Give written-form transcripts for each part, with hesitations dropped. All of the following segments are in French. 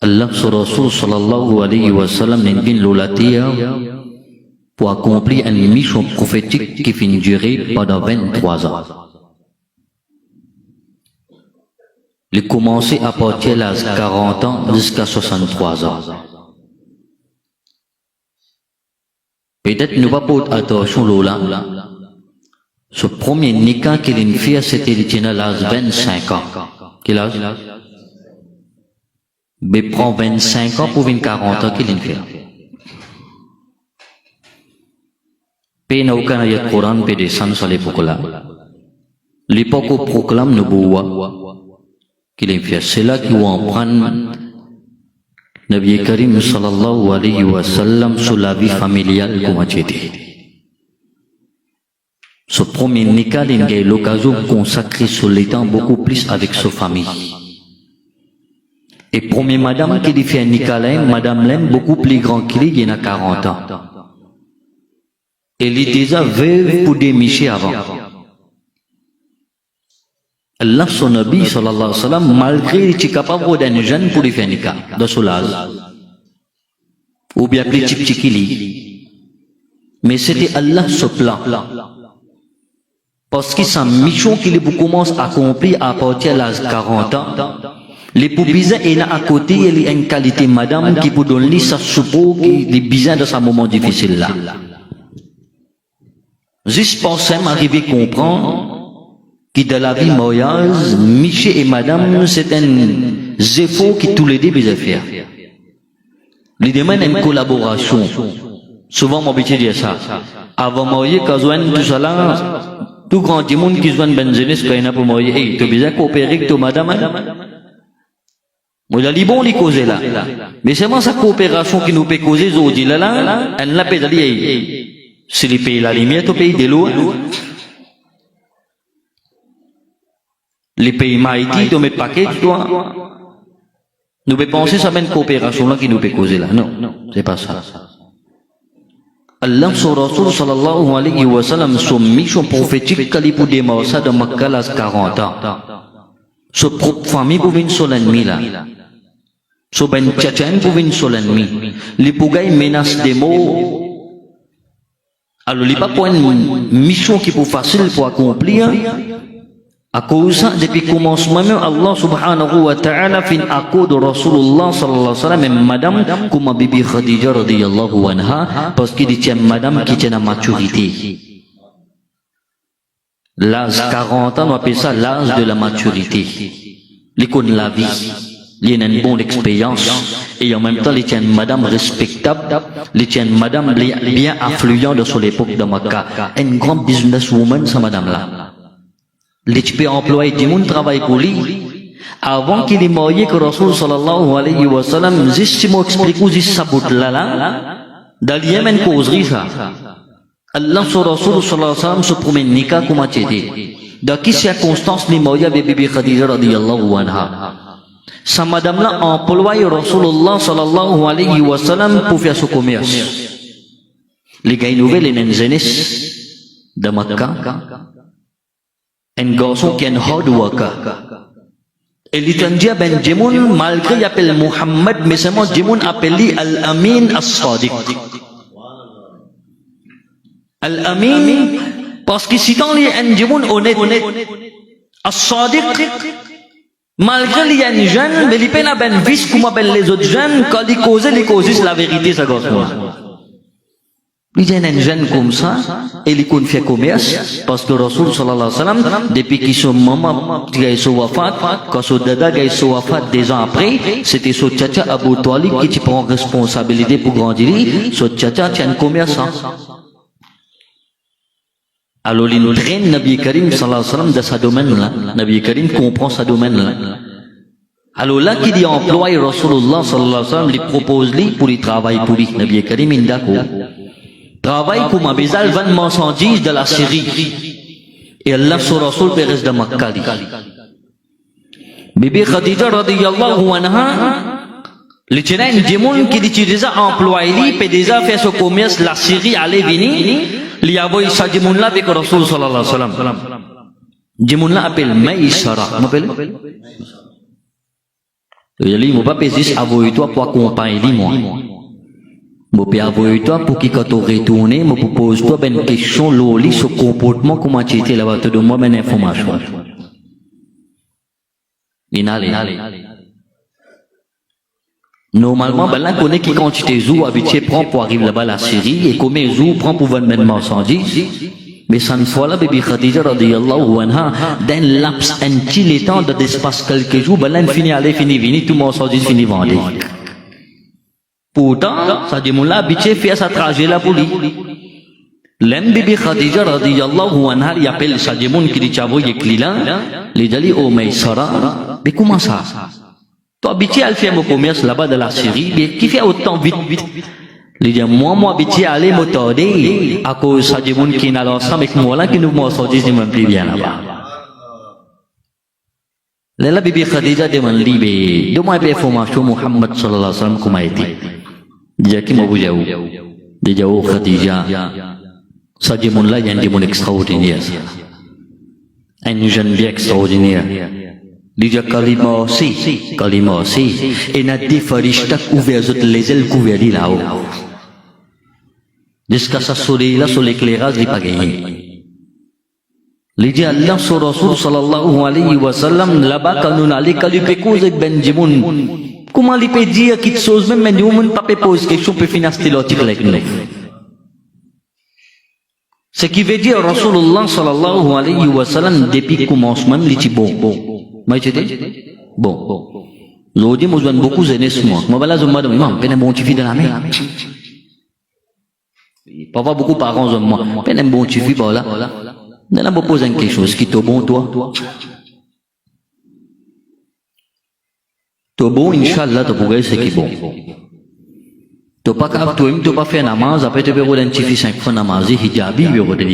Allah sur Rasul sallallahu alayhi wa sallam n'invite l'olatia pour accomplir une mission prophétique qui finit durer pendant 23 ans. Il commencé à partir de l'âge 40 ans jusqu'à 63 ans. Peut-être nous va pas attention Lola. Ce premier nikah qu'il a fait, c'était à l'âge 25 ans. Quel âge? Mais prend 25 ans pour 40 ans qu'il a fait. Puis n'a aucun ayat Coran peut descendre sur l'époque là. L'époque où proclame Nubuwa qu'il a fait. C'est là qu'il va prendre Nabi Karim sallallahu alayhi wa sallam sur la vie familiale comme a été. Ce premier nikah, il a eu l'occasion de consacrer sur le temps beaucoup plus avec sa famille. Et première madame qui lui fait un nikah, madame l'aime beaucoup plus grand qu'il y a 40 ans. Elle est déjà veuve pour des michés avant. Allah, son Nabi, sallallahu alayhi wa sallam, malgré qu'il est capable d'un jeune pour lui faire un nikah, dans son âge. Ou bien plus petit. Mais c'était Allah ce plan. Parce que sa mission qu'il commence à accomplir à partir de l'âge 40 ans, les poupées et à côté, il y a une qualité madame qui peut donner sa support qui est bizarre dans ce moment difficile là. Juste pensez m'arriver à comprendre que dans la vie mariage, Michel et madame, c'est un effort qui tous les deux besoin faire. Les demandent une collaboration. Souvent, mon habitude dire ça. Avant marier, quand on tout ça là, tout grand monde qui se voit ben jeunesse quand il a pour marier, hey, tu as besoin de coopérer avec toi, madame. Moi, je bon, les causer là. Mais c'est moi sa coopération qui nous peut causer, aujourd'hui là, elle n'a pas d'aller, si les pays la lumière, tu pays de l'eau. Les pays maïtis, tu mets paquet, toi. Nous pouvons penser ça une coopération là qui nous peut causer là. Non, c'est pas ça. Allah sur Rasul sallallahu alayhi wa sallam, son mission prophétique, qu'il a pour démarrer ça dans Makkah à 40 ans. Sa propre famille pour venir sur l'ennemi là. Sa ben tchatchen pour venir sur l'ennemi. Les pougailles menacent des mots. Alors, il n'y a pas une mission qui est pour facile pour accomplir. À cause ça, depuis le commencement même, Allah subhanahu wa ta'ala fin accord de Rasulullah sallallahu alayhi wa sallam, même madame, comme Bibi Khadija radiyallahu anha, parce qu'il dit madame qui tient la maturité. L'âge 40 ans, on appelle ça l'âge de la maturité. L'icône de la vie. Il y a une bonne expérience. Et en même temps, il y a une madame respectable. Il y a une madame bien affluente de l'époque de Makkah. Une grande businesswoman, sa madame là. Les peut employer du monde travail pour lui. Avant qu'il ait marié que Rasul sallallahu alayhi wa sallam, juste si moi explique juste sa bout là, dans le Yémen causerie ça. Allah sur Rasul sallallahu alayhi wa sallam se promène nikah comme a été. Dans quelle circonstance les mariés avec Bibi Khadija radiyallahu anha. Sa madame là emploie Rasulullah sallallahu alayhi wa sallam pour faire ce commerce. Les gars nouvelles et une jeunesse de Makkah. Un garçon qui est un hard worker. Et l'Itandia ben Jimoun, malgré qu'il appelle Muhammad, mais seulement Jimoun appelle Al-Amin As-Sadiq. Al-Amin, parce que si dans les un Jimoun honnête, As-Sadiq, malgré qu'il y a un jeune, mais il peut pas ben vice comme appelle les autres jeunes, quand il cause la vérité, ça gosse moi. Il y a un jeune comme ça, et il fait commerce, parce que Rasul sallallahu alayhi wa sallam, depuis qu'il son maman, qui a son wafat, quand son dada a son wafat 2 ans après, c'était son tchatcha Abu Talib qui prend responsabilité pour grandir, son tchatcha tient un commerçant. Alors il traîne Nabi Karim sallallahu alayhi wa sallam dans ce domaine-là. Nabi Karim comprend ce domaine-là. Alors là, qui dit emploie Rasulullah sallallahu alayhi wa sallam, il propose lui pour lui travailler pour lui. Nabi Karim est d'accord. Travaille comme un bizarre 20 marchandises de la Syrie. Et Allah sur Rasul Pérez de Makkah. Bibi Khadija radiyallahu anha, le Tchénaïn Djimoun qui dit déjà employé, peut déjà faire ce commerce, la Syrie allait venir, il y a eu ça Djimoun là avec Rasul sallallahu alayhi wa sallam. Djimoun là appelle Maïsara. Il m'a pas pesé avouer toi pour accompagner moi. Moi peux avouer toi pour qu'il quand tu retournes, moi propose toi une question loli sur comportement comment tu étais là-bas, te donne moi une information. Inhalé. Normalement, ben là, connaît qui quantité zou habitué prend pour arriver là-bas la Syrie et combien zou prend pour vendre une marchandise. Mais cette fois-là, Bibi Khadija radiyallahu anha, d'un laps un temps de l'espace quelques jours, ben là, fini aller, fini venir, tout marchandise fini vendre. Pourtant, ça dit mon là habitué faire sa trajet là pour lui. L'un Bibi Khadija radiyallahu anha, il appelle ça dit mon qui dit chavo yekli là, il dit oh mais Sarah, mais comment ça? Toi, habitué à le faire mon commerce là-bas de la Syrie, mais qui fait autant vite. Il dit, moi, habitué à aller me torder, à cause ça des gens qui n'ont ensemble avec moi là, qui nous m'ont sorti, je ne plus bien là-bas. Là, la Bibi Khadija demande, libé, de moi, information, Muhammad sallallahu alayhi wa sallam, comment a été. Il dit, qui m'a vu, il dit, oh, Khadija, ça des gens là, il y a des gens extraordinaires. Un jeune bien extraordinaire. Dia kalima aussi et n'a des farishtak ouvert les ailes couvertes là-haut jusqu'à sa soleil là sur l'éclairage il pas gagné il dit Allah sur Rasul sallallahu alayhi wa sallam là-bas quand nous allons caler cause avec Benjamin comment il peut dire quelque chose même mais nous pas pose question peut financer l'article avec nous ce qui veut dire Rasulullah sallallahu alayhi wa sallam depuis commencement il dit bon moi j'étais bon l'audio moi j'en beaucoup de années moi voilà je me demande peine bon tu vis dans la mer parfois beaucoup parents moi peine bon tu vis par là ne la me pose quelque chose qui te bon toi te bon inchallah te pourrais c'est qui bon tu pas capable toi même tu pas faire namaz après tu peux identifier 5 fois namaz hijabi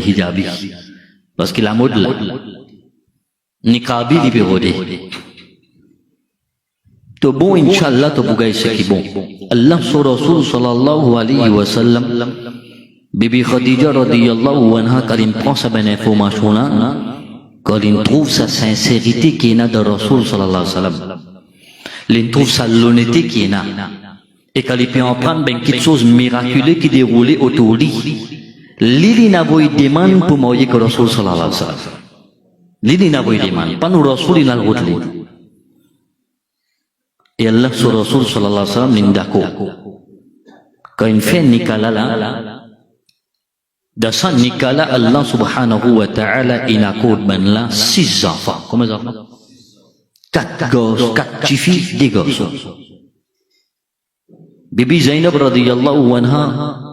hijabi parce que la mode là niqabi di perode to bon inshallah to bugay se ki bon Allah sur Rasul sallallahu alayhi wa sallam Bibi Khadija radiyallahu anha quand il prend sa bonne information là quand il trouve sa sincérité qui est là de Rasul sallallahu alayhi wa sallam il trouve sa l'honnêteté qui est là et quand il peut en prendre ben quelque chose miraculeux qui déroulait autour de lui il n'a pas eu de demande pour marier que Rasul sallallahu alayhi wa sallam Lidi na boy diman, panu Rasul inal gudli. Et Allah sur Rasul sallallahu alayhi wa sallam nindako. Quand il fait nikala là, dans ce nikala Allah subhanahu wa ta'ala inakoud ben là 6 enfants. Combien d'enfants? 4 gosses, 4 filles, des gosses. Bibi Zainab radiyallahu anha,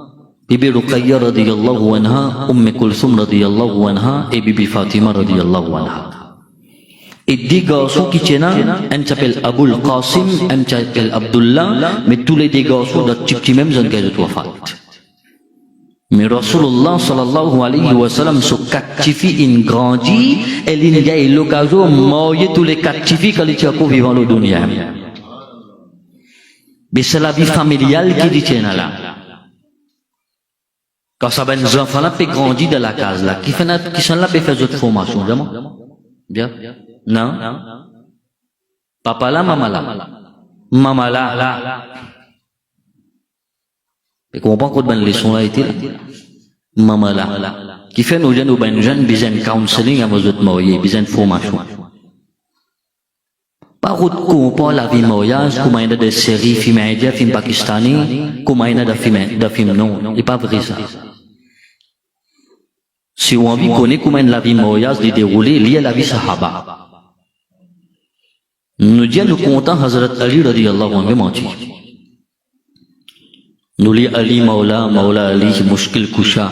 Bibi Ruqayya radiyallahu anha, Kulthum radiyallahu anha et Bibi Fatima radiyallahu anha. Et des garçons qui tiennent, un s'appelle Abul Qasim, un s'appelle Abdullah, mais tous les deux garçons de type même ont gagné de wafat. Mais Rasulullah sallallahu alayhi wa sallam se quatre in grandit, et il y a l'occasion de marier tous les 4 filles quand ils sont vivants dans le dunya. Mais c'est la vie familiale qui tient là. Quand ça va les enfants là peut grandir dans la case là, qui sont là peut faire d'autres formations, bien? Non? Papa là, maman là. Maman là. Et comprends quoi de bonne leçon là été là? Maman là. Qui fait nos jeunes besoin de counseling à vos autres mariés, besoin de formation. Par contre, comprends la vie mariage, comment il y a des séries, films indiens, films pakistanais, comment il y a des films non. C'est pas vrai ça. Si on veut connaître comment la vie mariage est déroulée, il y a la vie sahaba. Nous disons nous comptons Hazrat Ali radiyallahu anhu menti. Nous li Ali Maula Ali mushkil kusha.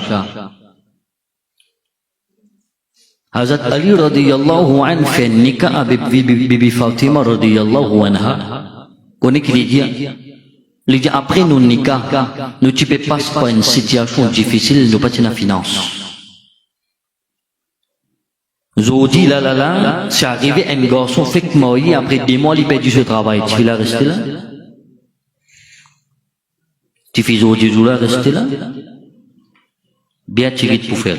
Hazrat Ali radiyallahu anhu fait nikah avec Bibi Fatima radiyallahu anha. Connaît qui dit après nous nikah, nous tu peux passer par une situation difficile, nous pas de finance. Zodi là, c'est arrivé un garçon fait que marié après 2 mois il perdu ce travail. Tu vas rester là? Tu fais Zodi là rester là? Bien tiré pour faire.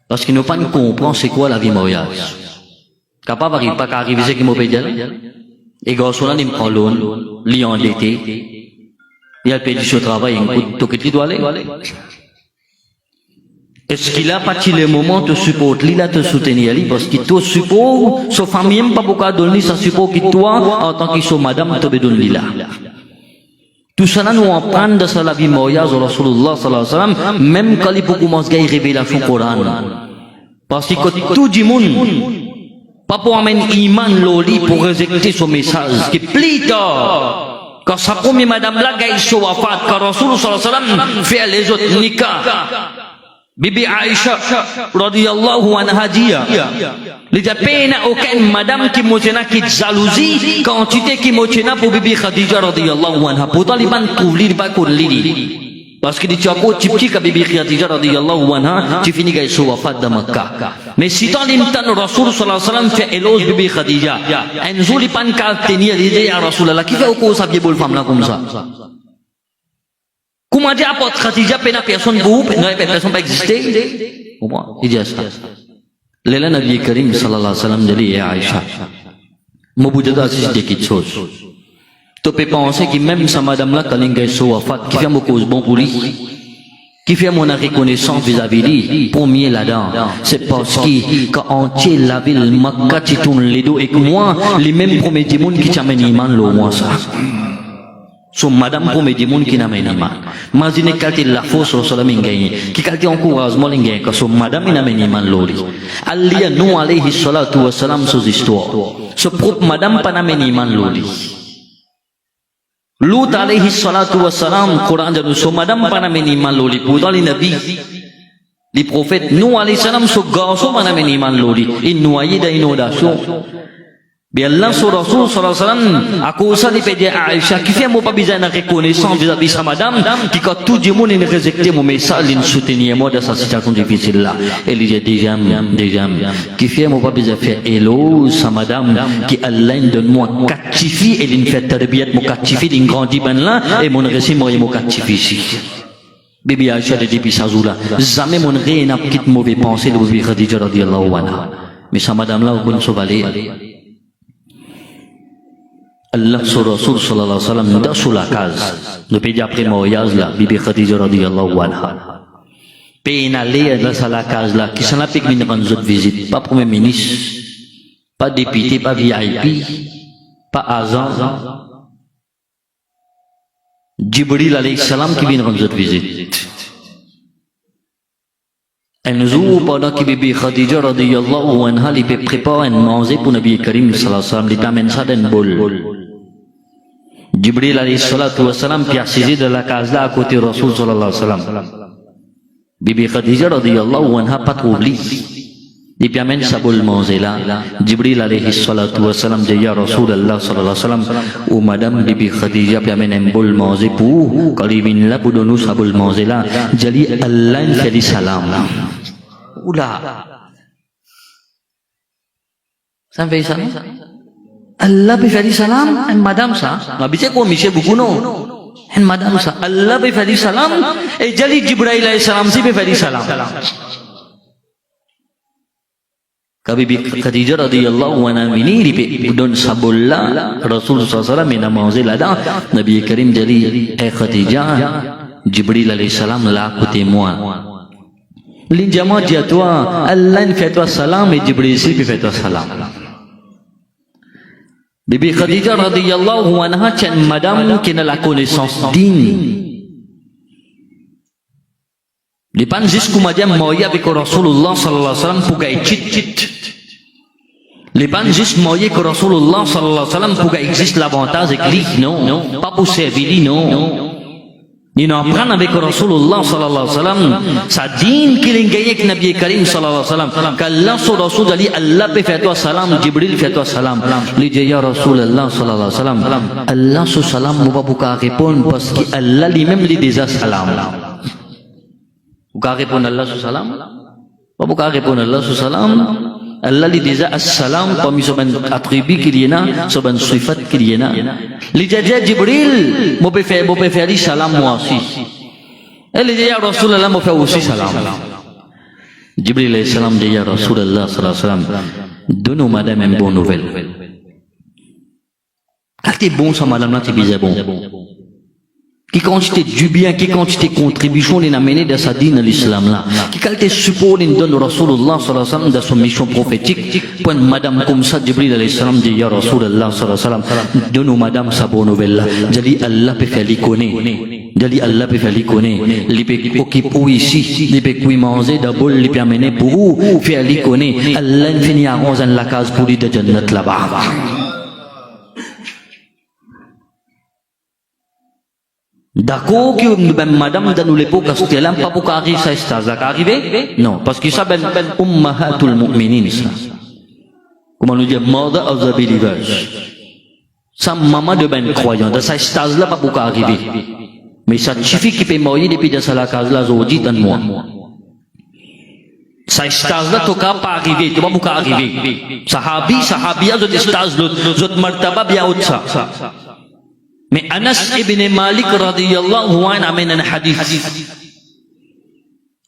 Parce qu'il ne pas comprendre c'est quoi la vie mariage. Kapag arrive c'est qui m'a payé. Et garçon là, il me prend l'on, il endetté. Il a payé son travail, il me coûte tout doit aller. Est-ce qu'il a pas le moment de supporter, il a te soutenir, parce qu'il te supporte, sa famille n'aime pas beaucoup donner sa support que toi, en tant que son madame, te donne là. Tout ça, nous apprenons de la vie moya de Rasulullah sallallahu alayhi wa sallam, même quand il faut commencer à révéler son Coran. Parce que tout le monde, pas pour amener iman loli pour rejeter son message, qui plus tard, quand sa première madame là, gagne son wafat, quand Rasulullah sallallahu alayhi wa sallam fait les autres nikah, Bibi Aisha radhiyallahu anha dit les peine aucun madame qui mojena qui jalousie quantité qui mojena pour Bibi Khadija radhiyallahu anha pourtant les ban couvrir pas qu'on lit parce que tu as quoi typique que Bibi Khadija radhiyallahu anha tu finis gaïso wafat de Makkah mais si tant l'imtan Rasul sallallahu alayhi wa sallam fait éloge Bibi Khadija un jour les pan ka tenir l'idée à Rasulullah qui fait au cause ça bien bol femme là comme ça. Comment dire apporte Khadija pena personne groupe, personne pas exister. Au moins, il dit ça. L'élan Nabi Karim sallallahu alayhi wa sallam dit à Aïcha. Mobouda c'est des petites choses. Tu peux penser que même sa madame là quand elle est wafat, qui fait mon cause bon pour lui, qui fait mon reconnaissance vis-à-vis lui, premier là-dedans, c'est parce que quand on tient la ville Makkah, tu tournes les dos et que moi, les mêmes premiers démons qui t'amènent iman le moins ça. So madame pour me dire qui n'a même iman. Imagine quand la force sur la mingagne, qui quand encouragement l'ingagne, que so madame n'a même iman lori. Allah nous alayhi salatu wa salam sur histoire. So propre madame pas n'a même iman lori. Lut alayhi salatu wa salam Quran de so madame pas n'a même iman lori. Pour dans les nabis, les prophètes nous alayhi salam so garçon pas n'a même iman lori. Il noyé dans inondation. Bien Allah sur Rasul sallallahu alayhi wa sallam à cause de pédé Aïcha qui fait mon pas besoin de reconnaissance vis-à-vis sa madame qui quand tout le monde est rejeté mon message il soutenir moi dans sa situation difficile là elle dit déjà qui fait mon pas besoin de faire hello sa madame qui Allah donne moi captifi et il fait tarbiyat mon captifi il grandit ben là et mon récit moi mon captifi ici Bibi Aïcha dit depuis sa jour là jamais mon rien n'a quitté mauvais pensée de Bibi Khadija radhiyallahu anha mais sa madame là on se valait Allah sur Rasul sallallahu alayhi wa sallam dans sous la case le pays après mariage là Bibi Khadija radhiyallahu anha pays aller dans la case là qui s'en a payé une grande visite pas premier ministre pas député pas VIP pas agent Jibril alayhi salam qui vient une grande visite un jour pendant que Bibi Khadija radhiyallahu anha lui prépare un manger pour Nabi Karim sallallahu alayhi wa sallam lui amène ça dans un bol Jibril alayhi salatu wa salam qui a saisi de la case là à côté de Rasul sallallahu alayhi wa sallam Bibi Khadija radhiyallahu anha pas trouvé il lui amène ça bol manger là Jibril alayhi salatu wa salam dit ya Rasul Allah sallallahu alayhi wa sallam ou madame Bibi Khadija lui amène un bol manger pour quand il vient là pour donner ça bol manger là jali Allah fait des salam oula ça fait ça Allah peut faire salam et madame ça ma biche ko miche beaucoup non et madame ça Allah peut faire salam et jali Jibril alayhi salam si peut faire salam Kabi Khadija radhiyallahu anha mini li don sabulla Rasul sallallahu alayhi wa sallam ina manger là-dedans Nabi Karim jali et Khadija Jibril alayhi salam là côté moi l'injama dit à toi Allah fait toi salam et Jibril si fait toi salam Bibi Khadija radhiyallahu anha c'est une madame qui a la connaissance digne les pan jusqu'au madame moya avec Rasulullah sallallahu alayhi wa sallam pour gagner chit les pan juste moya avec Rasulullah sallallahu alayhi wa sallam pour gagner existe l'avantage avec lui non pas pour servir non Ni apprendre avec Rasulullah sallallahu alayhi wa sallam sa din qui l'engagé avec Nabi Karim sallallahu alayhi wa sallam qu'Allah sur Rasul Ali Allah peut faire toi salam Jibril fait toi salam lui dit ya Rasulullah sallallahu alayhi wa sallam Allah sur salam ne va pas répondre parce que Allah lui-même lui déjà salam vous pouvez répondre Allah sur salam pas vous pouvez répondre Allah sur salam Allah lui déjà as-salam parmi son attribut qu'il y a son sifat qu'il y a lui dit Jibril moi peut faire lui salam moi aussi elle dit ya Rasulullah moi faire aussi salam Jibril alayhi salam dit ya Rasulullah sallallahu alayhi wa sallam Donne-nous, madame, une bonne nouvelle. Quand t'es bon, ça, madame, là, t'es bizarre bon. Qui quantité du bien, qui quantité contribution les amené de sa dîne à l'islam là. Qui qualité support les donne Rasulullah sallallahu alayhi wa sallam de son mission prophétique. Point madame comme ça, Jibril alayhi salam dit ya Rasulullah sallallahu alayhi wa sallam. Donne-nous madame sa bonne nouvelle là. Jali Allah peut faire l'icôner. Jali Allah peut faire l'icôner. Il peut occuper ici. Il peut manger d'abord, il peut amener pour vous. Faire l'icôner. Allah finit à 11 ans la case pour lui de Jannat là-bas. D'accord que madame dans l'époque c'était là pas pour qu'arrive ça stage là arrivé non parce que ça ben ummahatul mu'minin ça comment nous dire mother of the believers ça maman de ben croyant dans ça stage là pas pour qu'arriver mais ça suffit qu'il peut mourir depuis dans ça la case là aujourd'hui dans moi ça stage là tout cas pas arriver tu pas pour qu'arriver sahabia de stage l'autre martaba bien haut ça mais Anas ibn Malik radhiyallahu anhu amène un hadith.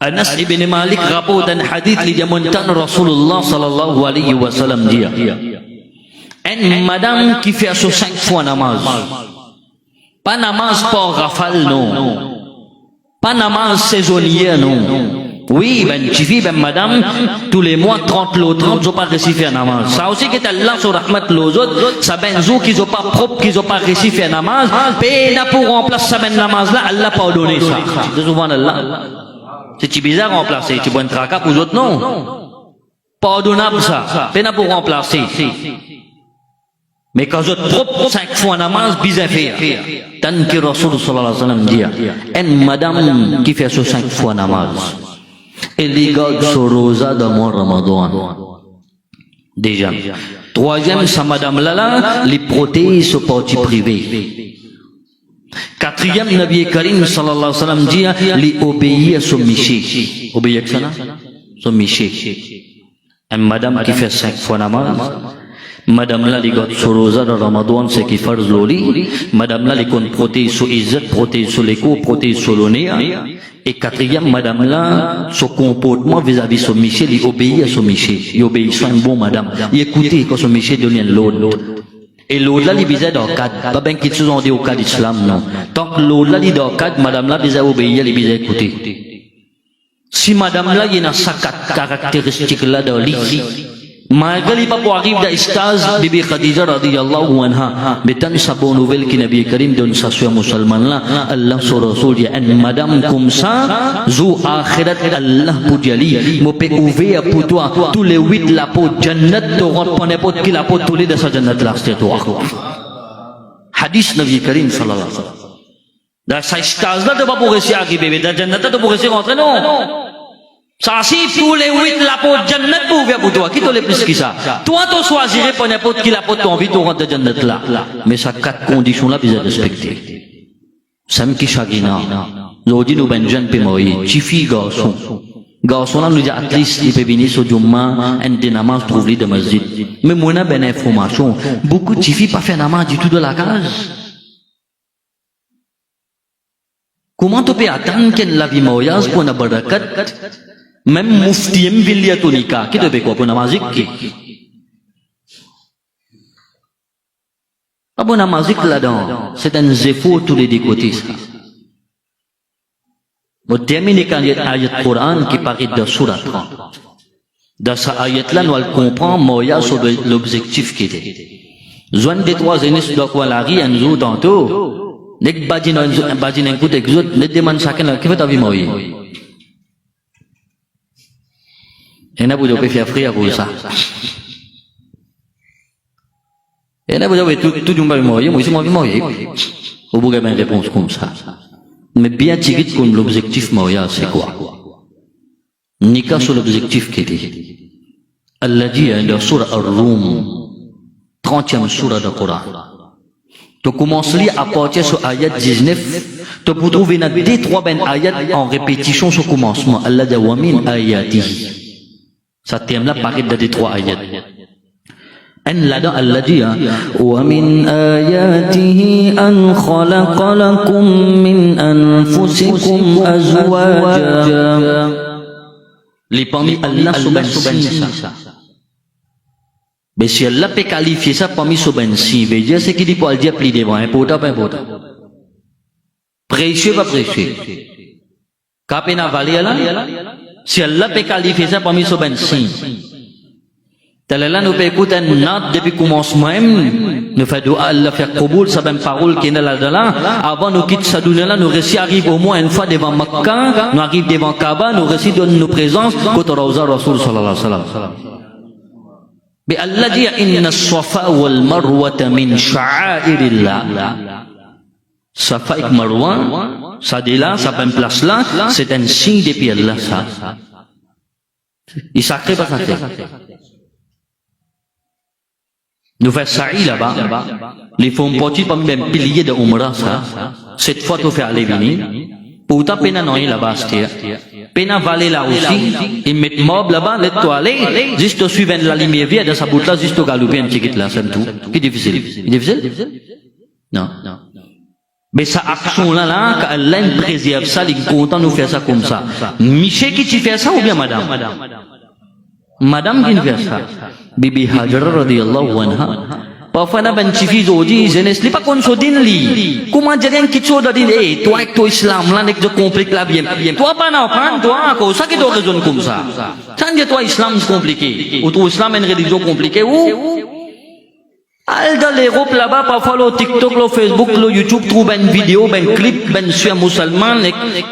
Anas ibn Malik rapporte un hadith li dia montan Rasulullah sallallahu alayhi wa sallam dia. Une madame qui fait 5 fois namaz. Pas namaz pour rafale non. Pas namaz saisonnier non. Oui, ben chifi ben madame tous les mois 30 l'autre 30 ils ont pas réussi faire namaz. Ça aussi que Allah sur rahmat les autres, ça ben zo qu'ils ont pas propre qu'ils ont pas réussi faire namaz, et là pour remplacer ça ben namaz là, Allah pas donné ça. Subhanallah. C'est bizarre remplacer, tu bon traka pour les autres non. Pardonnable ça. Peine pour remplacer. Mais quand je propre 5 fois namaz bizarre faire. Tant que Rasul sallallahu alayhi wa sallam dit, une madame qui fait 5 fois namaz. Et les garde sur rosa dans mon Ramadan. Déjà. Troisième, sa madame là, les protège au parti privé. Quatrième, Nabi Karim sallallahu alayhi wa sallam dit, les obéir à son miché. Obéir à ça, son miché. Une madame qui fait 5 fois namaz. Madame là, les garde sur rosa dans Ramadan, c'est qui farz loli. Madame là, les compte protège sur Izzat, protège sur l'écho, protège sur l'honneur. Et quatrième, madame là, son comportement vis-à-vis son Michel, il obéit à son Michel. Il obéit à un bon madame. Il écoute quand son Michel donne l'autre. Et l'autre là, il visait dans le cadre. Pas bien qu'ils se sont dit au cadre d'islam, non. Tant que l'autre là, il est dans le cadre, madame là, il obéit, il visait écouter. Si madame là, il y a sa caractéristique là dans l'île. Malgré les pas arrive dans l'istaz, Bibi Khadija radiyallahu anha, mais tant sa bonne nouvelle qui Nabi Karim donne sa soeur musulmane là, Allah sur Rasul dit, une madame comme ça, zou akhirat Allah pour diali, mo peut ouvrir pour toi, tous les 8 la peau, jannat, tu rentres pas n'importe qui la peau, tous les de sa jannat là, c'est toi. Hadith Nabi Karim sallallahu alayhi wa sallam. Dans sa istaz là, tu vas pour réussir à arriver, mais dans jannat, tu vas pour réussir à rentrer, non. Ça, si tous les 8 la peau jannat pour ouvrir pour toi, qui te le plus que ça? Toi, tu choisirais pour n'importe qui la peau ton envie de rentrer dans jannat là. Mais ça, 4 conditions là, vous respecter. Sam qui chagina. Aujourd'hui, nous, ben, jeunes, pémoyer. Chifi, garçon. Garçon là, nous dit, at least, il peut venir sur Jumma, un des namaz, trouver de masjid. Mais moi, on a ben information. Beaucoup de chifi pas fait namaz du tout de la case. Comment tu peux attendre qu'elle la vie moyage pour une barakat? Même Mufti Mvillia Tonika, qui devait quoi pour namazik? Pas pour namazik là-dedans, c'est un zéphou tous les deux côtés. Vous terminez quand il y a ayat Coran qui paraît dans Surah 30. Dans cette ayat-là, nous allons comprendre moya sur l'objectif qui était. Zouan des 3 années sur quoi la rie, un jour tantôt, nek bajin un coup d'exode, ne demande chacun là, qui va t'avoir moya? Et là, vous devez faire frère pour ça. Et là, vous devez tout le monde mourir, moi aussi, moi, mourir. Vous pouvez avoir une réponse comme ça. Mais bien tiré comme l'objectif mourir, c'est quoi? Nika sur l'objectif qui était. Allah dit dans Surah Ar-Rum, 30e Surah du Coran. Tu commences à partir sur ayat 19, tu peux trouver des 3 ben ayat en répétition sur commencement. Allah dit wa min ayatihi. Ça thème là paraît dans des 3 ayats. En là-dedans, Allah dit, وَمِنْ آيَاتِهِ أَنْ خَلَقَ لَكُمْ مِنْ أَنفُسِكُمْ أَزْوَاجًا. Les parmi Allah subhanahu wa ta'ala. Mais si Allah peut qualifier ça parmi ce ben si, veut dire c'est qu'il dit pour dire plus devant, un pota, pas un pota. Précieux, pas précieux. Kapena valé là, si Allah peut qualifier ça parmi ce ben si. Là, nous peut écouter une note depuis le commencement même, nous faisons doua Allah faire Kaboul, ça ben parole qui est là, avant nous quitter sa dunya là, nous réussissons arriver au moins une fois devant Makkah, nous arrivons devant Kaaba, nous réussissons donner nos présences, côté Rawza Rasoul sallallahu alayhi wa sallam. Mais Allah dit, inna as-safa wal marwata min sha'airillah. Safa et Marwa, ça dit là, ça prend place là, c'est un signe depuis Allah, ça. Il sacré pas sacré. Nous faisons sa'i là-bas, les font partie parmi les piliers de Umrah, ça. Cette fois, tu fais aller venir. Pour ta peine à noyer là-bas, c'est peine à valer là aussi. Ils mettent mob là-bas, les toilettes, juste suivant la lumière verte de sa bout là, juste au galoper un petit là, c'est tout. Qui est difficile? Difficile? Non. Mais sa action là, quand Allah préserve ça, il est content de nous faire ça comme ça. Michel qui tu fais ça ou bien madame? Madame qui fait ça. Bibi Hajara radiyallahu anha. Parfois, na ben chifi zodi, jeunesse, li pas qu'on se dit li. Comment dire un kicho da dit, eh, toi avec toi islam, là, n'est que de compliqué la bien. Toi pas n'a pas, toi, quoi, ça qui doit raisonner comme ça. Ça dit toi islam c'est compliqué. Ou toi islam une religion compliquée, ou? Al dans l'Europe là-bas, parfois le TikTok, le Facebook, le YouTube trouve une vidéo, un clip, ben sur musulman,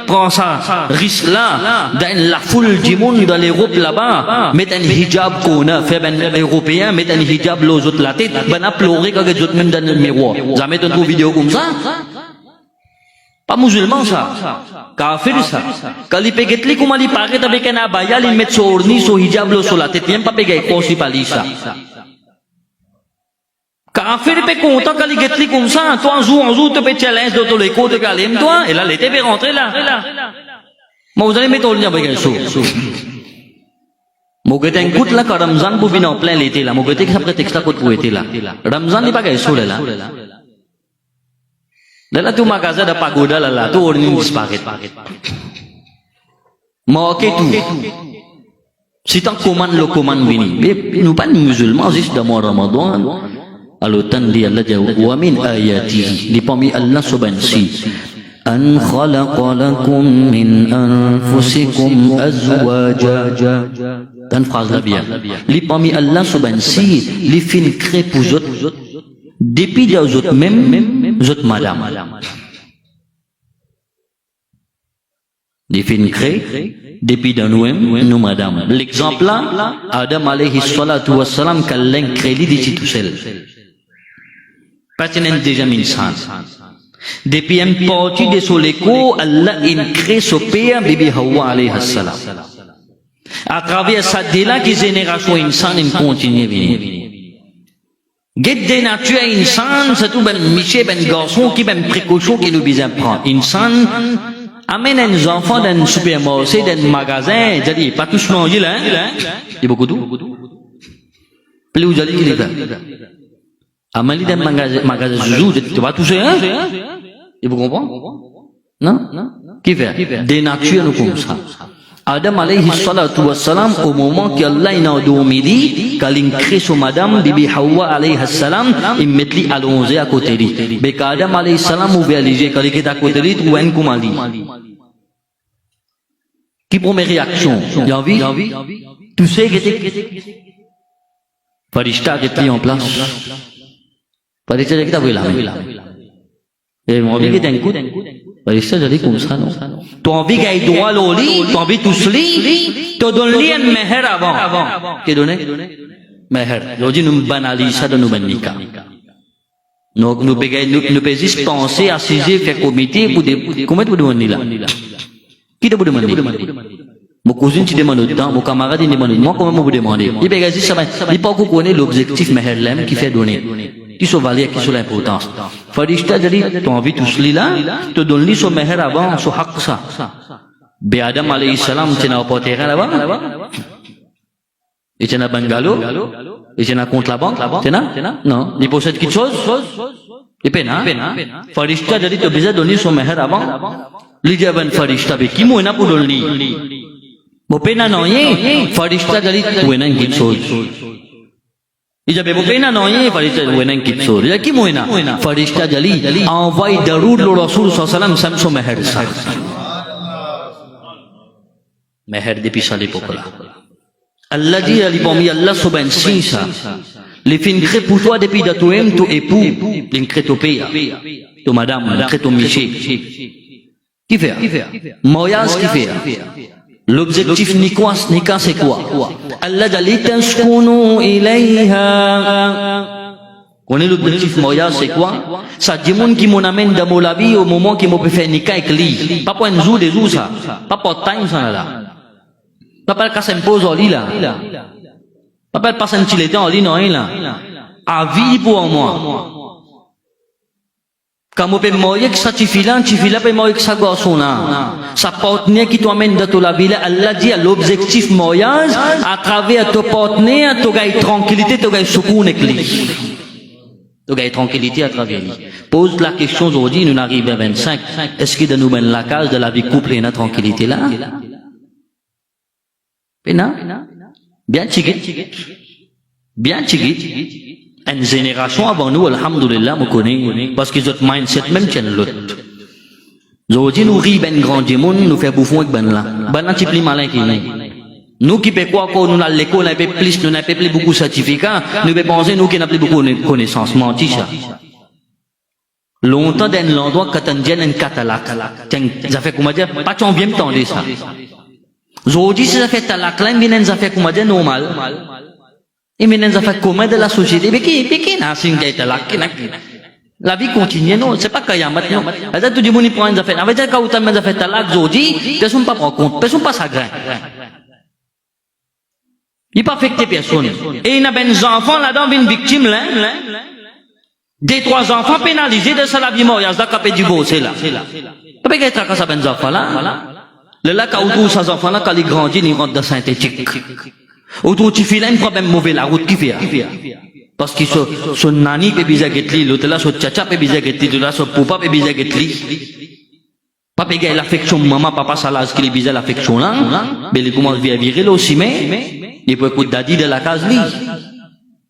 prend ça, risque là, dans la foule du monde dans l'Europe là-bas, met un hijab qu'on a fait ben européen, met un hijab l'aux autres la tête, ben a pleuré quand les autres même dans le miroir. Ça met une vidéo comme ça? Pas musulman ça, kafir ça. Quand il peut get li comment il paraît avec un abaya, il met son orni, son hijab l'aux sur la tête, il n'aime pas payer aussi par ça. Kafir pe content quand il get comme ça, toi un jour tu peux challenge de tous les codes de Galem toi, et là l'été peut rentrer là. Mais vous allez mettre au lien avec un show. Mon gars un coup là quand Ramzan pour venir en plein l'été là, mon gars ça prétexte là pour été là. Ramzan n'est pas qu'un show là. Là tu magasin de pagoda là, tu orni disparaît. Moqué tout. Si t'en commandes le commande vini, mais nous pas musulmans juste dans mon Ramadan. Alors tant dit Allah wa min ayatihi li parmi Allah subhanahu an khalaqa lakum min anfusikum azwaja tan phrase là bien li parmi Allah subhanahu li fin crée pour vous depuis les autres même vous autres madame li fin crée depuis dans nous madame l'exemple là Adam alayhi salatu wassalam qu'Allah crée lui dit tout seul Pertinent déjà insan. Depuis un parti de soleco, Allah crée ce père, Bibi Hawa alayhi salam. À travers ça, dès là, qui génération insan, il continue à venir. Guette des natures insan, c'est tout ben Michel, ben garçon, qui ben précaution, qui nous besoin prendre. Insan, amène un enfant d'un supermarché, d'un magasin, il dit, pas tous manger là, il y a beaucoup d'eau. Plus vous allez, il est là. Amali dan magasin Zouzou, tu vas toucher, hein? Et vous comprenez? Non? Qui fait? Des natures nous comme ça. Adam alayhi salatu wassalam, au moment qu'Allah a dormi, quand il crée son madame, Bibi Hawa alayhi salam, il met lui allongé à côté de lui. Mais quand Adam alayhi salam ouvert les yeux, quand il est à côté de lui, il trouve un kumali. Qui première réaction? Il a envie? Tu sais que t'es? Farishta est pris en place. Farishta est pris là. Et mon envie est un coup. Farishta est comme ça, non? Tu as envie qu'il doit l'oli, tu as envie tous les, tu donnes lui un meher avant. Qu'est-ce donné? Meher. Aujourd'hui, nous banalisons ça dans nos bannikas. Nous pouvons juste penser, assiser, faire comité pour des, comment tu demandes là? Qui te demande? Mon cousin tu demandes autant, mon camarade il demande, moi comment vous demandez? Il peut juste ça, il peut pas connaître l'objectif meherlem qui fait donner. Qui sont valeurs, qui sont l'importance. Farishta dit, tu as envie tous les là, tu donnes lui son meher avant, son haq ça. Bé Adam alayhi salam, tu n'as pas terrain là-bas? Et tu n'as bungalow? Et tu n'as compte la banque? Tu n'as? Non. Il possède quelque chose? Il peine, hein? Farishta dit, tu as besoin de donner son meher avant? Lui dit, ben Farishta, qui m'a n'a pas donné? Mon peine non, Farishta dit, tu as quelque chose. Il avait beaucoup na non ye farishta wenen kitso ya ki moina farishta jali envoie darud lo rasul sallallahu samso meher sa meher de pisali pokola Allah dit ali pomi Allah soben sinsa li fin cré pour toi depuis de toi tu époux l'in cré to peya to madame cré to miché qui fait moyage qui fait l'objectif nika c'est quoi Allah jali taskunu ilayha connais l'objectif moyage c'est quoi ça dit monde qui m'en amène dans mon vie au moment qui me fait nika avec lui pas pour un jour des jours ça pas pour time ça là pas pour qu'ça s'impose en lui là pas pour passer un petit temps en lui non là à vie pour moi quand on peut mourir que ça tifila peut mourir que ça gossona ça partenaire qui t'amène dans la ville Allah dit l'objectif moyage à travers ton partenaire tu gagnes tranquillité tu gagnes soukoun avec lui tu gagnes tranquillité à travers lui pose la question aujourd'hui nous arrivons à 25 est-ce que nous mène la case de la vie couple et la tranquillité là bien tigit une génération avant nous, alhamdoulilah, me connaît, parce que notre mindset même tient l'autre. Aujourd'hui, nous rions ben grand monde, nous faisons bouffon avec ben là. Ben là, c'est plus malin qu'il n'est. Nous qui peut quoi, nous à l'école, nous n'avons plus, nous n'avons plus beaucoup de certificats, nous peut penser, nous qui n'avons plus beaucoup de connaissances, menti ça. Longtemps, dans l'endroit, quand on dit un catalac, ça fait comment dire, pas qu'on vient me tendre ça. Aujourd'hui, si ça fait talak, là, il ça fait comment dire normal. Et maintenant, ça fait comment de la société? Mais qui n'a pas été là? La vie continue, non? C'est pas qu'il y a maintenant. Alors, tout le monde prend une affaire. Avec ça, quand on a fait talak, aujourd'hui, personne ne prend compte, personne ne passe à grain. Il n'a pas affecté personne. Et il y a des enfants là-dedans, une victime, là. Des 3 enfants pénalisés de ça, la vie mariage, là, qui a divorcé, là. Pas qu'il y a ça, des enfants, là. Le là, quand on ces enfants, là, quand ils grandissent, ils rentrent dans synthétique. Autour tu fais un problème mauvais la route qui fait parce que son nani peut bien getli l'autre là son tchatcha peut bien getli l'autre là son papa peut bien getli papa gagne l'affection maman papa ça là ce qu'il est bien l'affection là mais il commence à virer là aussi mais il peut écouter daddy de la case lui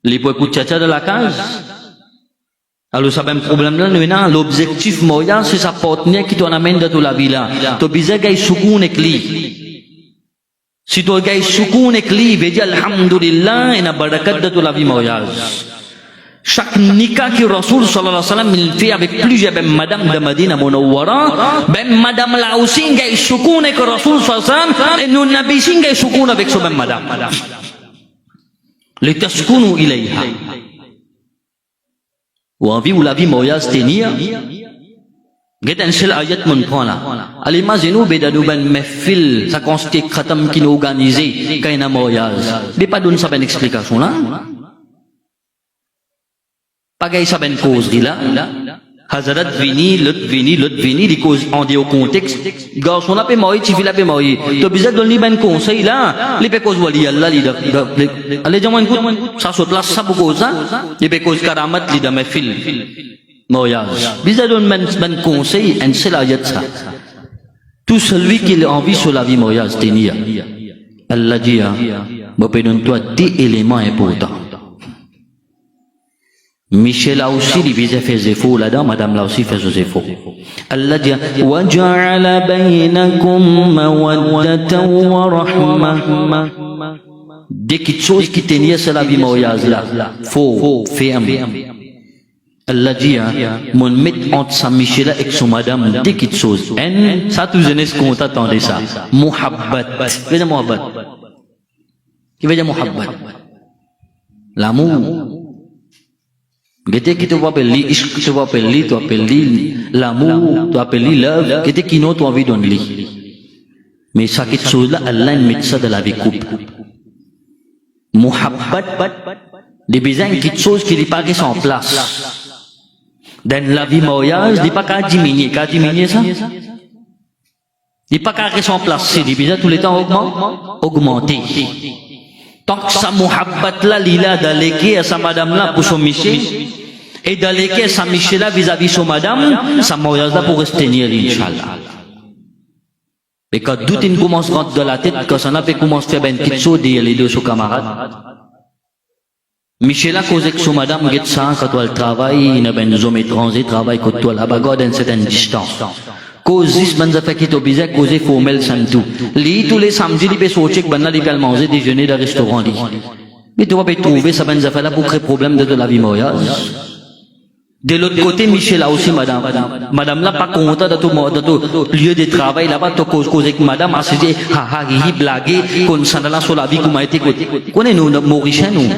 il peut écouter tchatcha de la case alors ça même problème là maintenant l'objectif moyen c'est sa partenaire qui t'en amène dans la vie là tu bien gagne soukoun avec lui si tu gagnes soukoun avec lui, veut dire alhamdulillah, et na barakat de la vie mariage. Chaque nikah que Rasul sallallahu alayhi wa sallam il fait avec plusieurs ben madame de Madina Munawwara, ben madame là aussi gagne soukoun avec Rasul sallallahu alayhi wa sallam, et nous nabi aussi gagne soukoun avec ce ben madame. Les taskounu ilayha. Ou envie ou la vie mariage tenir. Getan sel ayat mon prend là. Imagine-nous bedadou ben mefil ça constate khatam qui nous organisé kaina mariage. Mais pas donne ça ben explication là. Pas gagne ça ben cause là. Hazrat vini, l'autre vini, les causes en dit au contexte. Garçon a pas marié, fille a pas marié. Tu besoin donner ben conseil là. Les causes wali Allah li allez dis-moi écoute, ça saute là ça beaucoup ça. Les causes karamat li da mefil. Mariage. Bisa donne ben conseil, un seul ayat ça. Tout celui qui a envie sur la vie mariage, tenir. Allah dit, moi donne-toi 10 éléments importants. Michel a aussi, il visait faire des faux là-dedans, madame là aussi fait des faux. Allah dit, وَجَعَلَ بَيْنَكُمْ مَوَدَّةً وَرَحْمَةً. Des petites choses qui tenaient sur la vie mariage là. Faux, ferme. Allah dit, mon met entre sa Michela et son madame, des petites choses. Ça, tous les gens qu'on t'attendait ça. Muhabbat. Qu'est-ce que muhabbat? Qui veut dire muhabbat? L'amour. Qu'est-ce que tu vas appeler ishq, tu vas appeler, tu appeler l'amour, tu appeler love, qu'est-ce qui nous tu as envie de donner? Mais ça, cette chose-là, Allah met ça dans la vie couple. Muhabbat, les besoins, quelque chose qui n'est pas en place. Dans la vie mariage, il n'est pas qu'à diminuer ça? Il n'est pas qu'à rester en place, il besoin tout le temps augmenter. Tant que sa muhabbat là, il a d'aller à sa madame là pour son Michel, et d'aller à sa Michel là vis-à-vis son madame, sa mariage là pour rester tenir, Inch'Allah. Et quand tout il commence à rentrer dans la tête, quand ça n'a pas commencé à faire une petite chose, les deux sont camarades. Michel a causé que son madame get ça quand elle travaille, il n'a pas nous hommes étrangers travaillent quand toi là-bas, à une certaine distance. Cause this man fait qu'il t'oblige causer formel sans tout. Lui tous les samedis il peut sortir que ben là il peut manger déjeuner dans restaurant lui. Mais tu vas pas trouver ça ben ça fait là pour créer problème de la vie mariage. De l'autre côté, Michel a aussi madame. Madame là pas content de tout lieu de travail là-bas, tu cause que madame a dit, ha ha, blaguer, qu'on s'en allait sur la vie comme a été côté. Connais nous, Mauricien nous.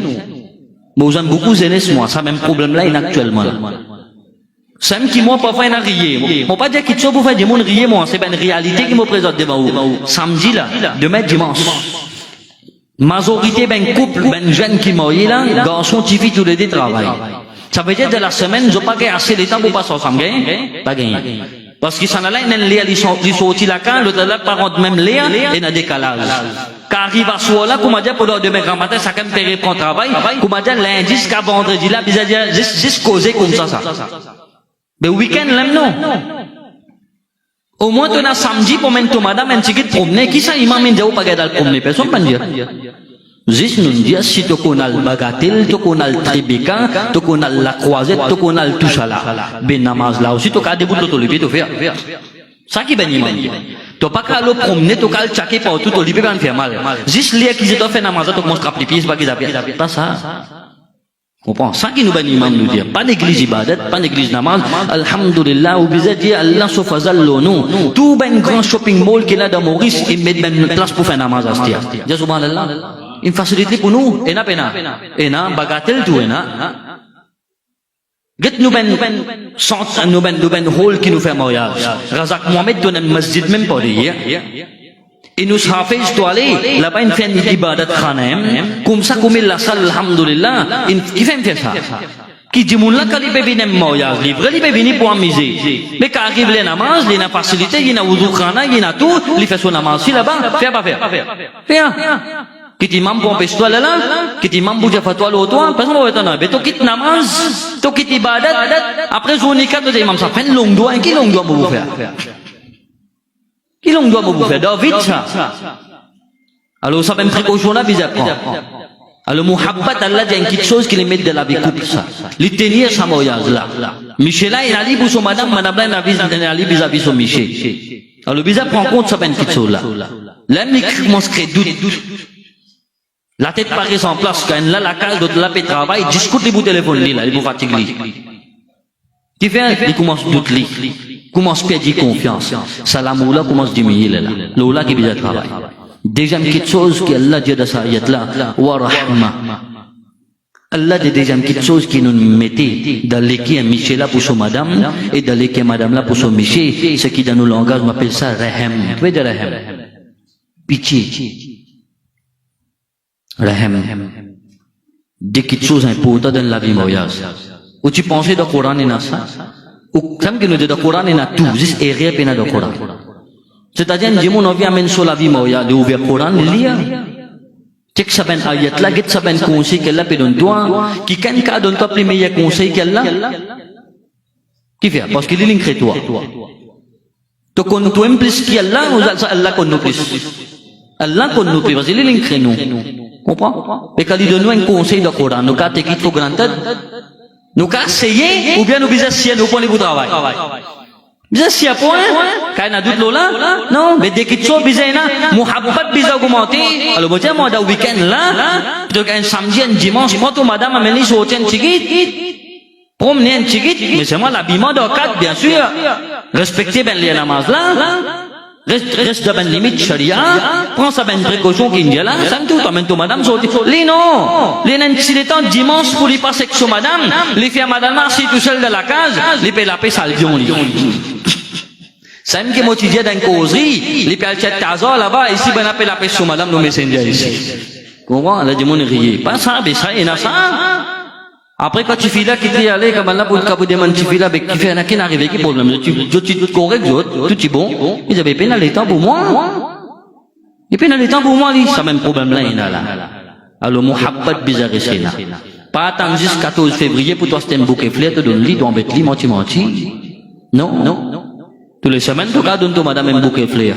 Moi j'aime beaucoup jeunesse moi, ça même problème là, il actuellement. Ça me qui moi parfois il a rié. Moi pas dire qu'il faut pour faire des monde rier moi, c'est une réalité qui me présente devant vous. Samedi là, demain dimanche. Majorité ben couple, ben jeune qui marié là, garçon qui vit tous les deux travail. Ça veut dire de la semaine, je n'ai pas assez de temps pour passer ensemble, pas gagné. Parce qu'ils s'en allaient, ils sortent la canne, l'autre là, par contre, même l'air, et il y a un décalage. Quand arrive à ce là, comme on dit, pour demain grand matin, ça quand même prendre travail, comme on dit, lundi jusqu'à vendredi là, ils dire, juste causer comme ça. Mais week-end, là, non. Au moins, tu as samedi pour mettre ton madame, un petit promener, qui ça, il m'a mis de pas gagner le promener, personne ne peut dire. Juste nous dire si tu connais le bagatelle, tu connais le tribican, tu connais la croisette, tu connais tout ça là. Ben namaz là aussi, tu as des bouts de l'olivier, tu fais. Ça qui ben imam. Tu pas qu'à le promener, tu as le tchaquer partout, l'olivier va faire mal. Juste les qui se fait namaz, tu commences à frapper les pieds, c'est pas qu'ils appellent. Pas ça. Comprends? Ça qui nous ben imam nous dire. Pas d'église ibadat, pas d'église namaz. Alhamdulillah, ou bizet dit Allah se fazal l'onou. Tout ben grand shopping mall qu'il a dans Maurice, il met ben une place pour faire namaz à ce tir. Dis subhanallah. Une facilité pour nous, et na pena, et na bagatelle tout, et na. Get nous ben centre, nous ben hall qui nous fait mariage. Razak Mohamed donne un masjid même pas dire. Et nous hafiz to aller, là-bas il fait une ibadat khanem, comme ça comme il la salle, alhamdulillah, il fait faire ça. Qui dit mon là quand il peut venir mariage, libre, il peut venir pour amuser. Mais quand arrive les namaz, il a facilité, il a wudu khana, il a tout, il fait son namaz, si là-bas, faire pas faire. Faire. Qui t'imam pour empêcher-toi là, qui t'imam pour faire-toi l'autre, parce qu'on va être mais tu quittes namaz, tu quittes ibadat, après jour nikat, tu dis imam, ça fait une longue doigt, qui longue doigt pour vous faire? Qui longue doigt pour vous faire? David, ça. Alors, ça fait une précaution là, bizarre. Alors, muhabbat, Allah, il y a une petite chose qui les met de la vie couple, ça. Les tenir, ça mariage là. Michel là, il a dit pour son madame là, il a dit vis-à-vis son Michel. Alors, bizarre prend compte, ça fait une petite chose là. Là, il commence à créer doute. La tête paraît en place, quand là, la case, d'autres là, il travaille, il discute les bouts de téléphone, là, il vous fatigue, qui fait, il commence à douter, commence à perdre confiance. Salamoula commence à diminuer, là. L'oula qui vient travailler. Déjà, une petite chose qui Allah dit dans sa ayat là, wa rahma. Allah dit déjà une petite chose qui nous mettait dans l'équipe Michel là pour son madame, et dans l'équipe madame là pour son Michel, ce qui dans nos langages, on appelle ça rahem. Tu veux dire rahem? Pitié. Rahem. Des petites choses importantes dans la vie mariage. Ou tu pensais dans le Coran et dans ça? Ou comme que nous dit dans le Coran et dans tout, juste erreur et dans le Coran. C'est-à-dire, nous disons, on vient amener sur la vie mariage, de ouvrir le Coran, de lire. Tu sais que ça ben ayat là, que ça ben conseil qu'elle a donné toi, qui quand qu'elle donne toi les meilleurs conseils qu'elle a, qui fait? Parce qu'il est l'incré toi. Tu connais toi même plus qu'elle a, ou Allah connaît plus? Allah connaît plus, parce qu'il est l'incré nous. Comprends? Et quand il donne un conseil de Coran, nous avons été trop granted, nous avons essayé, ou bien nous avons essayé, nous prenons le travail. Nous avons essayé, point, quand il y a doute là, non, mais dès qu'il y a des choses, muhabbat bisa augmenter, alors moi, moi, dans le week-end là, donc un samedi, un dimanche, moi, tout madame, amène les choses, un ticket, promener un ticket, mais c'est moi l'habillement de cadre, bien sûr, respecter ben les namaz là, reste dans une limite charia, prends ça ben précaution qui est là, ça me tout, amène tout madame, les non, les si les temps dimanche pour les passer avec son madame, les faire madame marcher tout seul dans la case, les payer la paix salvion, ça me qui motive dans une causerie, les payer le tasor là-bas, ici ben appelle la paix sur madame, nos messengers ici. Comment? Elle a dit mon riez, pas ça, mais ça, il y a ça. Après, quand tu fais là, qui t'es allé, comme là, pour le cabot des man, tu fais là, avec qui fait un qui n'arrive, qui problème. Tu correct, tout est bon. Ils avaient peine à l'état pour moi. Ils peine à l'état pour moi, lui. Ça même problème là, il y a là. Alors, muhabbat bizarre, c'est là. Pas attendre jusqu'à 14 février pour toi, c'était un bouquet fleur, te donne lit, doit mettre lit, menti. Non. Tous les semaines, tu regardes, donne-toi madame un bouquet fleur.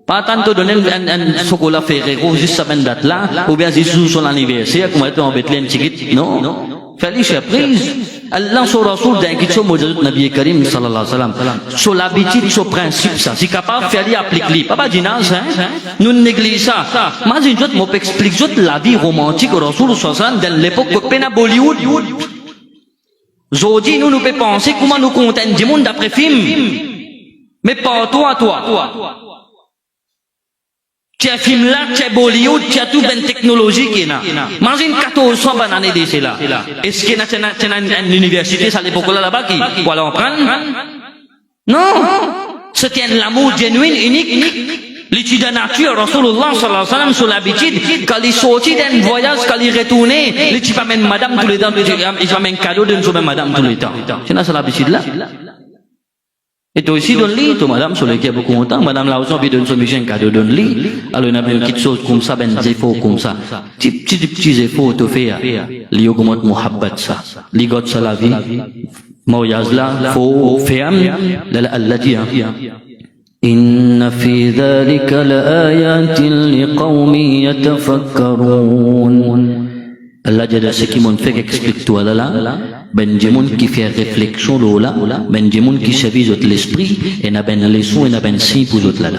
Pas tant de donner un chocolat Ferrero juste sa date là, ou bien juste son anniversaire, comme être en Bethléem Tigit. Non. Fais-les surprise. Allah sur Rasoul d'un qui sommes au Nabi Karim sallallahu alayhi wa sallam. Sur l'habitude, sur principe, ça. Si capable, fais-les appliquer. Pas dinaz, hein. Nous négligeons ça. Moi, j'ai dit, moi, explique la vie romantique au Rasoul sallallahu alayhi wa sallam dans l'époque de Pena Bollywood. Aujourd'hui, nous pouvons penser comment nous contents du monde d'après film. Mais pas toi. Tu as film là, tu as Bollywood, tu as toute une technologie qui est là. Imagine 1400 bananes d'ici là. Est-ce qu'il y a une université à l'époque là-bas qui va l'en prendre? Non. C'était un amour genuin, unique. L'étude de nature, Rasulullah sallallahu alayhi wa sallam, sur l'habitude, quand il sortit d'un voyage, quand il retournait, il va mettre madame tous les temps, il va mettre un cadeau d'une sauver madame tous les temps. C'est ça l'habitude là. Et toi aussi, donne-lui, toi, madame, sur lequel beaucoup de temps, madame, là, aussi, donne son mission cadeau, donne-lui. Alors, il y a une petite chose comme ça, des efforts comme ça. Petits efforts, tu fais, li augmente muhabbat ça. Li gote ça la vie. Mariage là, faut faire, Allah dit, إن في ذلك لآيات لقوم يتفكرون. Allah dit ce qui m'ont fait explique toi là, ben des monde qui fait réflexion là, ben des monde qui servit de l'esprit et n'a ben leçon et n'a ben si pour d'autres là.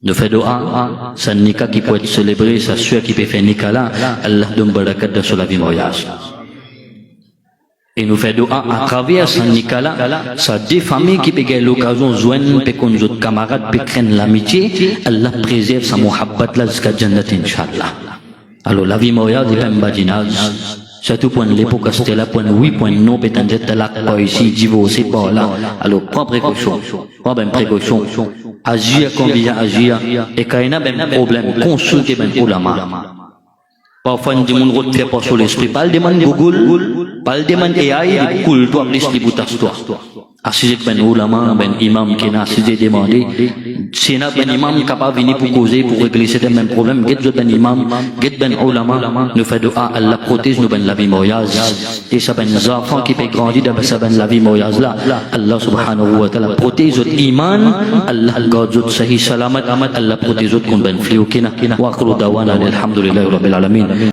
De fait doa, ça nika qui peut être célébré, ça sûr qui peut faire nika là, Allah donne barakat sur la vie mariage. Et nous fait doa à travers ce nika là, ça des familles qui peuvent l'occasion de joindre, peuvent qu'on autres camarades, peuvent craindre l'amitié, Allah préserve sa muhabbat là jusqu'à Jannat Inch'Allah. Alors la vie mariage est un badinage. Surtout pour l'époque, c'était là, pour 8.9, peut-être là, pas ici, divorcé par là. Alors, prends précaution. Agir comme il y a agir. Et quand il y a un problème, consultez ben ulama. Parfois, nous demandons de faire pas sur l'esprit. Pas le demande Google, pas le demande AI, cool, toi, l'esprit boutas-toi. Assis ben ulama, ben imam qui n'a assis demandé. Si ben imam capable de venir pour causer, pour régler ce même problème, get ben imam, get ben ulama, nous fait doa, Allah protège nous ben la vie mariage. Et ça ben les enfants qui peuvent grandir dans ça ben la vie mariage là. Allah subhanahu wa ta'ala protège notre iman, Allah garde notre sahih salamat, Allah protège notre kon ben fliou kina. Wa akhiru dawana alhamdulillahi rabbil alamin.